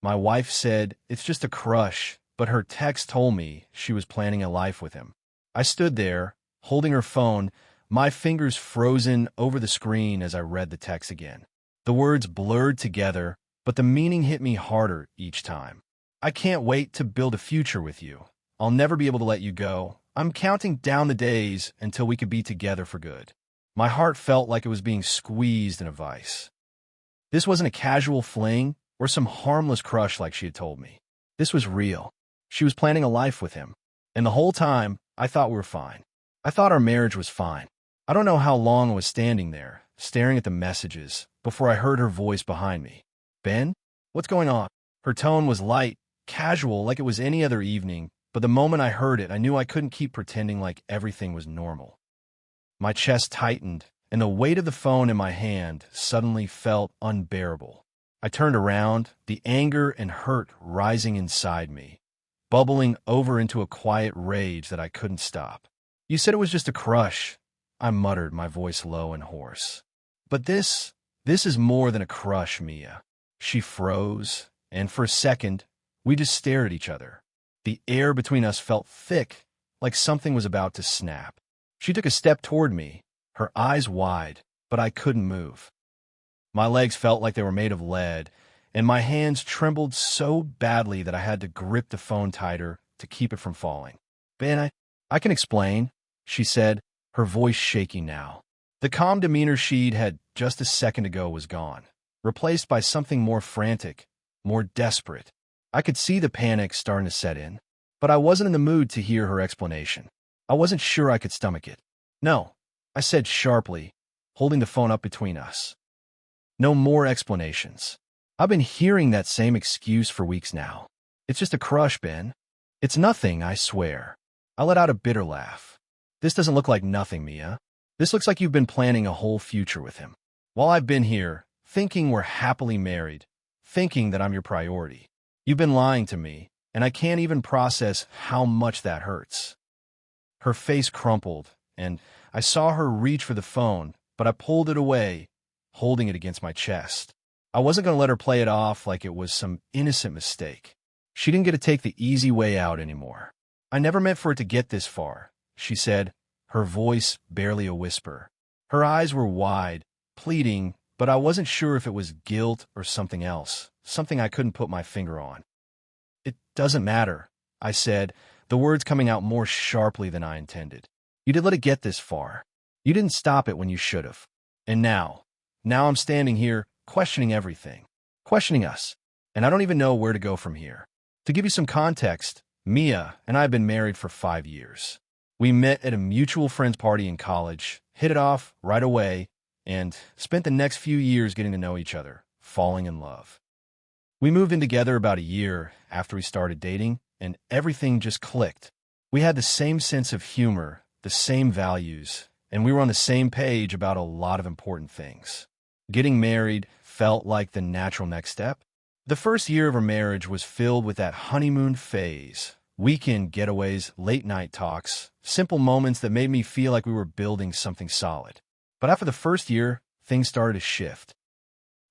My wife said, "It's just a crush," but her text told me she was planning a life with him. I stood there, holding her phone, my fingers frozen over the screen as I read the text again. The words blurred together, but the meaning hit me harder each time. "I can't wait to build a future with you. I'll never be able to let you go. I'm counting down the days until we could be together for good." My heart felt like it was being squeezed in a vice. This wasn't a casual fling or some harmless crush like she had told me. This was real. She was planning a life with him. And the whole time, I thought we were fine. I thought our marriage was fine. I don't know how long I was standing there, staring at the messages, before I heard her voice behind me. "Ben? What's going on?" Her tone was light, casual, like it was any other evening, but the moment I heard it, I knew I couldn't keep pretending like everything was normal. My chest tightened, and the weight of the phone in my hand suddenly felt unbearable. I turned around, the anger and hurt rising inside me, bubbling over into a quiet rage that I couldn't stop. "You said it was just a crush," I muttered, my voice low and hoarse. "But this is more than a crush, Mia." She froze, and for a second, we just stared at each other. The air between us felt thick, like something was about to snap. She took a step toward me, her eyes wide, but I couldn't move. My legs felt like they were made of lead, and my hands trembled so badly that I had to grip the phone tighter to keep it from falling. "Ben, I can explain," she said, her voice shaking now. The calm demeanor she'd had just a second ago was gone, replaced by something more frantic, more desperate. I could see the panic starting to set in, but I wasn't in the mood to hear her explanation. I wasn't sure I could stomach it. "No," I said sharply, holding the phone up between us. "No more explanations. I've been hearing that same excuse for weeks now. It's just a crush, Ben. It's nothing, I swear." I let out a bitter laugh. "This doesn't look like nothing, Mia. This looks like you've been planning a whole future with him. While I've been here, thinking we're happily married, thinking that I'm your priority. You've been lying to me, and I can't even process how much that hurts." Her face crumpled, and I saw her reach for the phone, but I pulled it away, holding it against my chest. I wasn't going to let her play it off like it was some innocent mistake. She didn't get to take the easy way out anymore. "I never meant for it to get this far," she said, her voice barely a whisper. Her eyes were wide, pleading, but I wasn't sure if it was guilt or something else, something I couldn't put my finger on. "It doesn't matter," I said, the words coming out more sharply than I intended. "You did let it get this far. You didn't stop it when you should have. And now I'm standing here questioning everything, questioning us, and I don't even know where to go from here." To give you some context, Mia and I have been married for 5 years. We met at a mutual friend's party in college, hit it off right away, and spent the next few years getting to know each other, falling in love. We moved in together about a year after we started dating, and everything just clicked. We had the same sense of humor, the same values, and we were on the same page about a lot of important things. Getting married felt like the natural next step. The first year of our marriage was filled with that honeymoon phase, weekend getaways, late-night talks, simple moments that made me feel like we were building something solid. But after the first year, things started to shift.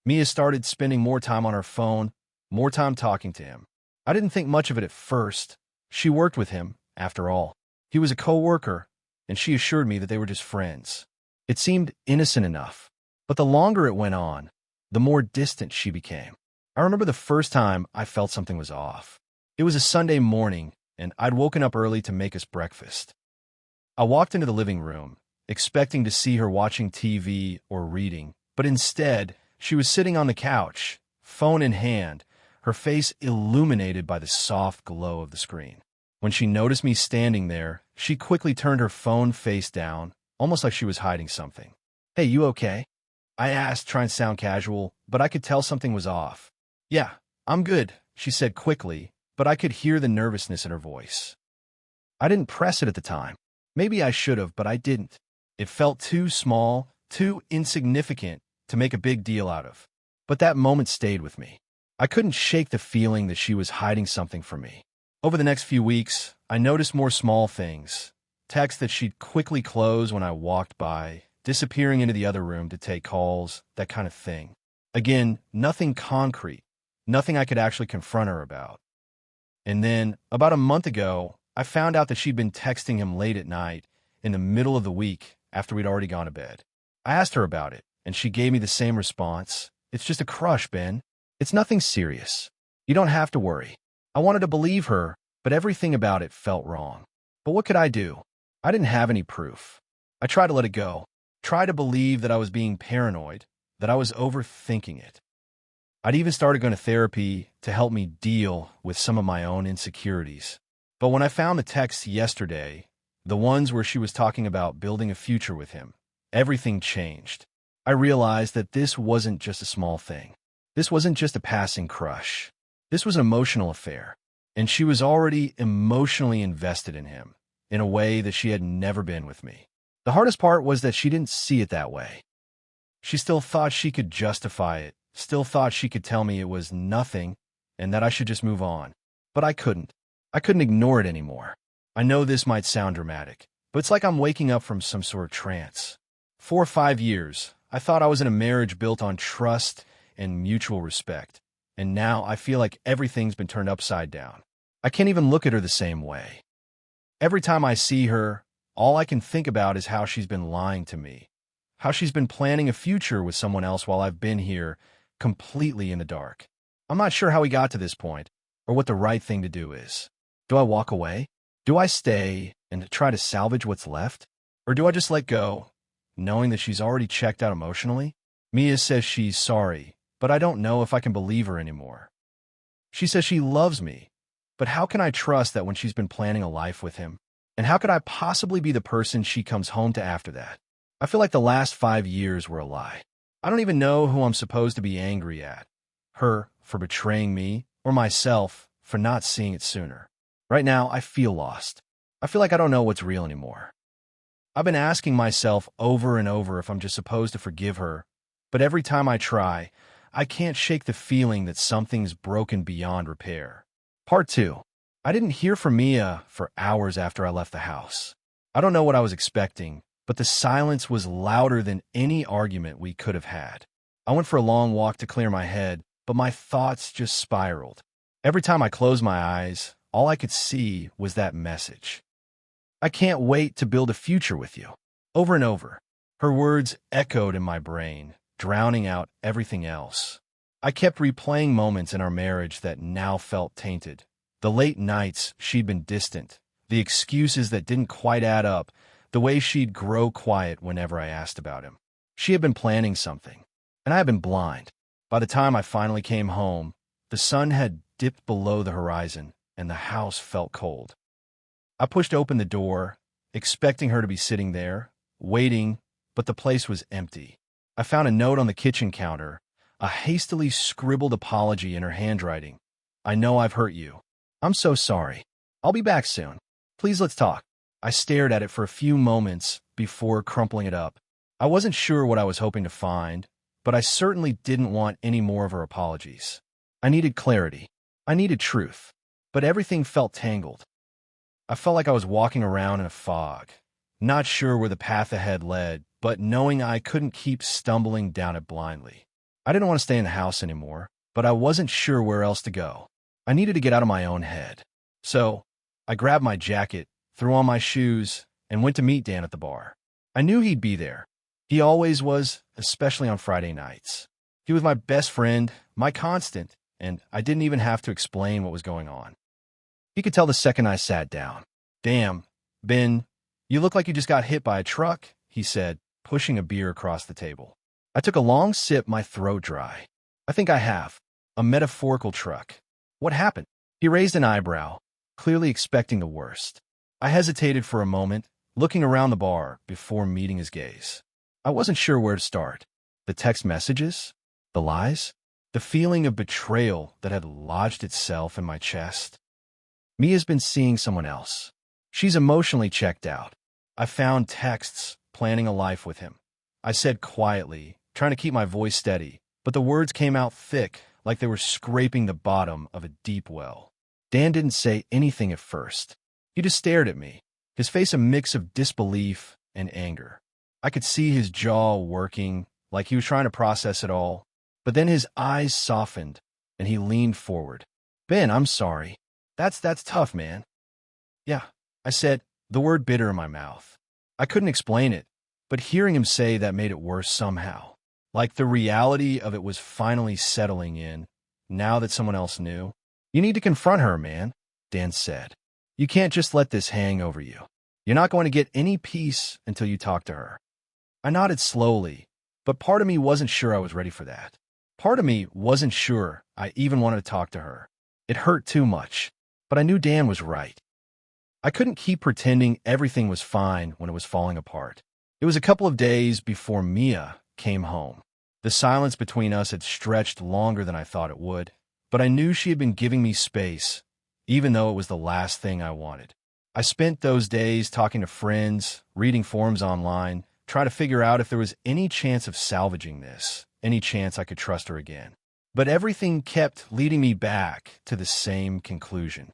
Mia started spending more time on her phone, more time talking to him. I didn't think much of it at first. She worked with him, after all. He was a co-worker, and she assured me that they were just friends. It seemed innocent enough. But the longer it went on, the more distant she became. I remember the first time I felt something was off. It was a Sunday morning, and I'd woken up early to make us breakfast. I walked into the living room, expecting to see her watching TV or reading, but instead, she was sitting on the couch, phone in hand, her face illuminated by the soft glow of the screen. When she noticed me standing there, she quickly turned her phone face down, almost like she was hiding something. "Hey, you okay?" I asked, trying to sound casual, but I could tell something was off. "Yeah, I'm good," she said quickly, but I could hear the nervousness in her voice. I didn't press it at the time. Maybe I should have, but I didn't. It felt too small, too insignificant to make a big deal out of. But that moment stayed with me. I couldn't shake the feeling that she was hiding something from me. Over the next few weeks, I noticed more small things. Texts that she'd quickly close when I walked by, disappearing into the other room to take calls, that kind of thing. Again, nothing concrete, Nothing I could actually confront her about. And then, about a month ago, I found out that she'd been texting him late at night, in the middle of the week, after we'd already gone to bed. I asked her about it, and she gave me the same response. It's just a crush, Ben. It's nothing serious. You don't have to worry. I wanted to believe her, but everything about it felt wrong. But what could I do? I didn't have any proof. I tried to let it go, tried to believe that I was being paranoid, that I was overthinking it. I'd even started going to therapy to help me deal with some of my own insecurities. But when I found the texts yesterday, the ones where she was talking about building a future with him, everything changed. I realized that this wasn't just a small thing. This wasn't just a passing crush. This was an emotional affair, and she was already emotionally invested in him in a way that she had never been with me. The hardest part was that she didn't see it that way. She still thought she could justify it, still thought she could tell me it was nothing and that I should just move on. But I couldn't. I couldn't ignore it anymore. I know this might sound dramatic, but it's like I'm waking up from some sort of trance. 4 or 5 years, I thought I was in a marriage built on trust and mutual respect, and now I feel like everything's been turned upside down. I can't even look at her the same way. Every time I see her, all I can think about is how she's been lying to me, how she's been planning a future with someone else while I've been here, completely in the dark. I'm not sure how we got to this point, or what the right thing to do is. Do I walk away? Do I stay and try to salvage what's left? Or do I just let go, knowing that she's already checked out emotionally? Mia says she's sorry, but I don't know if I can believe her anymore. She says she loves me, but how can I trust that when she's been planning a life with him? And how could I possibly be the person she comes home to after that? I feel like the last 5 years were a lie. I don't even know who I'm supposed to be angry at. Her for betraying me, or myself for not seeing it sooner. Right now, I feel lost. I feel like I don't know what's real anymore. I've been asking myself over and over if I'm just supposed to forgive her, but every time I try, I can't shake the feeling that something's broken beyond repair. Part 2. I didn't hear from Mia for hours after I left the house. I don't know what I was expecting, but the silence was louder than any argument we could have had. I went for a long walk to clear my head, but my thoughts just spiraled. Every time I closed my eyes, all I could see was that message. I can't wait to build a future with you. Over and over. Her words echoed in my brain, drowning out everything else. I kept replaying moments in our marriage that now felt tainted. The late nights she'd been distant, the excuses that didn't quite add up, the way she'd grow quiet whenever I asked about him. She had been planning something, and I had been blind. By the time I finally came home, the sun had dipped below the horizon, and the house felt cold. I pushed open the door, expecting her to be sitting there, waiting, but the place was empty. I found a note on the kitchen counter, a hastily scribbled apology in her handwriting. I know I've hurt you. I'm so sorry. I'll be back soon. Please let's talk. I stared at it for a few moments before crumpling it up. I wasn't sure what I was hoping to find, but I certainly didn't want any more of her apologies. I needed clarity. I needed truth. But everything felt tangled. I felt like I was walking around in a fog, not sure where the path ahead led, but knowing I couldn't keep stumbling down it blindly. I didn't want to stay in the house anymore, but I wasn't sure where else to go. I needed to get out of my own head. So, I grabbed my jacket, threw on my shoes, and went to meet Dan at the bar. I knew he'd be there. He always was, especially on Friday nights. He was my best friend, my constant, and I didn't even have to explain what was going on. He could tell the second I sat down. Damn, Ben, you look like you just got hit by a truck, he said, pushing a beer across the table. I took a long sip, my throat dry. I think I have. A metaphorical truck. What happened? He raised an eyebrow, clearly expecting the worst. I hesitated for a moment, looking around the bar before meeting his gaze. I wasn't sure where to start. The text messages? The lies? The feeling of betrayal that had lodged itself in my chest? Mia's been seeing someone else. She's emotionally checked out. I found texts planning a life with him. I said quietly, trying to keep my voice steady, but the words came out thick, like they were scraping the bottom of a deep well. Dan didn't say anything at first. He just stared at me, his face a mix of disbelief and anger. I could see his jaw working, like he was trying to process it all, but then his eyes softened, and he leaned forward. Ben, I'm sorry. That's tough, man. Yeah, I said, the word bitter in my mouth. I couldn't explain it, but hearing him say that made it worse somehow. Like the reality of it was finally settling in, now that someone else knew. You need to confront her, man, Dan said. You can't just let this hang over you. You're not going to get any peace until you talk to her. I nodded slowly, but part of me wasn't sure I was ready for that. Part of me wasn't sure I even wanted to talk to her. It hurt too much, but I knew Dan was right. I couldn't keep pretending everything was fine when it was falling apart. It was a couple of days before Mia came home. The silence between us had stretched longer than I thought it would, but I knew she had been giving me space, even though it was the last thing I wanted. I spent those days talking to friends, reading forums online, trying to figure out if there was any chance of salvaging this, any chance I could trust her again. But everything kept leading me back to the same conclusion.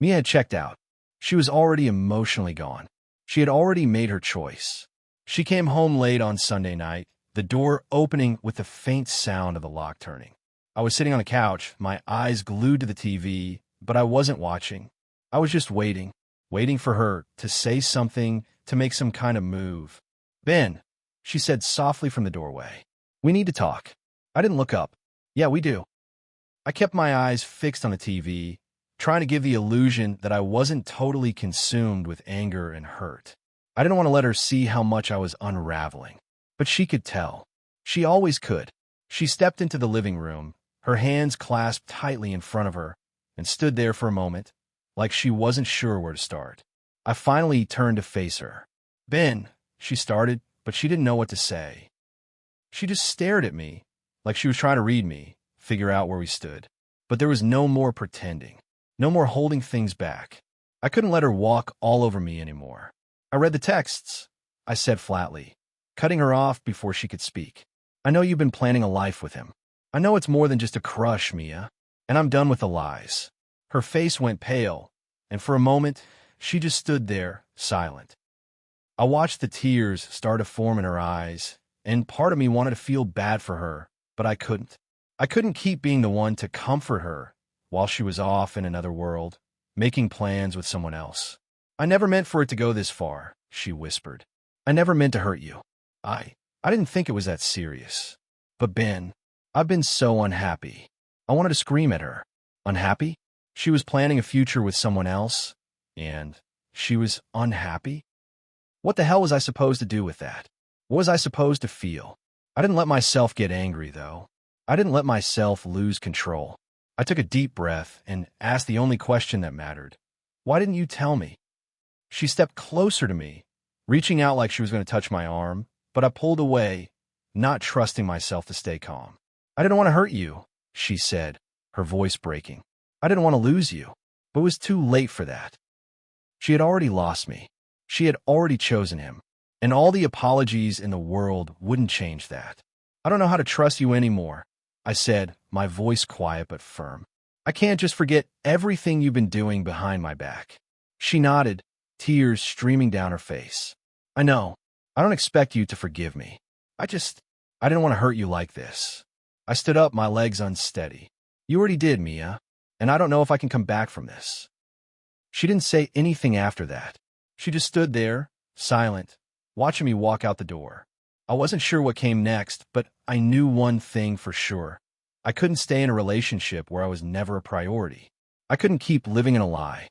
Mia had checked out. She was already emotionally gone. She had already made her choice. She came home late on Sunday night, the door opening with the faint sound of the lock turning. I was sitting on the couch, my eyes glued to the TV, but I wasn't watching. I was just waiting for her to say something, to make some kind of move. Ben, she said softly from the doorway. We need to talk. I didn't look up. Yeah, we do. I kept my eyes fixed on the TV, trying to give the illusion that I wasn't totally consumed with anger and hurt. I didn't want to let her see how much I was unraveling, but she could tell. She always could. She stepped into the living room, her hands clasped tightly in front of her, and stood there for a moment, like she wasn't sure where to start. I finally turned to face her. Ben, she started, but she didn't know what to say. She just stared at me, like she was trying to read me, figure out where we stood. But there was no more pretending, no more holding things back. I couldn't let her walk all over me anymore. I read the texts, I said flatly, cutting her off before she could speak. I know you've been planning a life with him. I know it's more than just a crush, Mia, and I'm done with the lies. Her face went pale, and for a moment, she just stood there, silent. I watched the tears start to form in her eyes, and part of me wanted to feel bad for her, but I couldn't. I couldn't keep being the one to comfort her while she was off in another world, making plans with someone else. I never meant for it to go this far, she whispered. I never meant to hurt you. I didn't think it was that serious. But Ben, I've been so unhappy. I wanted to scream at her. Unhappy? She was planning a future with someone else, and she was unhappy? What the hell was I supposed to do with that? What was I supposed to feel? I didn't let myself get angry, though. I didn't let myself lose control. I took a deep breath and asked the only question that mattered. Why didn't you tell me? She stepped closer to me, reaching out like she was going to touch my arm, but I pulled away, not trusting myself to stay calm. I didn't want to hurt you, she said, her voice breaking. I didn't want to lose you, but it was too late for that. She had already lost me. She had already chosen him, and all the apologies in the world wouldn't change that. I don't know how to trust you anymore, I said, my voice quiet but firm. I can't just forget everything you've been doing behind my back. She nodded, tears streaming down her face. I know. I don't expect you to forgive me. I didn't want to hurt you like this. I stood up, my legs unsteady. You already did, Mia, and I don't know if I can come back from this. She didn't say anything after that. She just stood there, silent, watching me walk out the door. I wasn't sure what came next, but I knew one thing for sure. I couldn't stay in a relationship where I was never a priority. I couldn't keep living in a lie.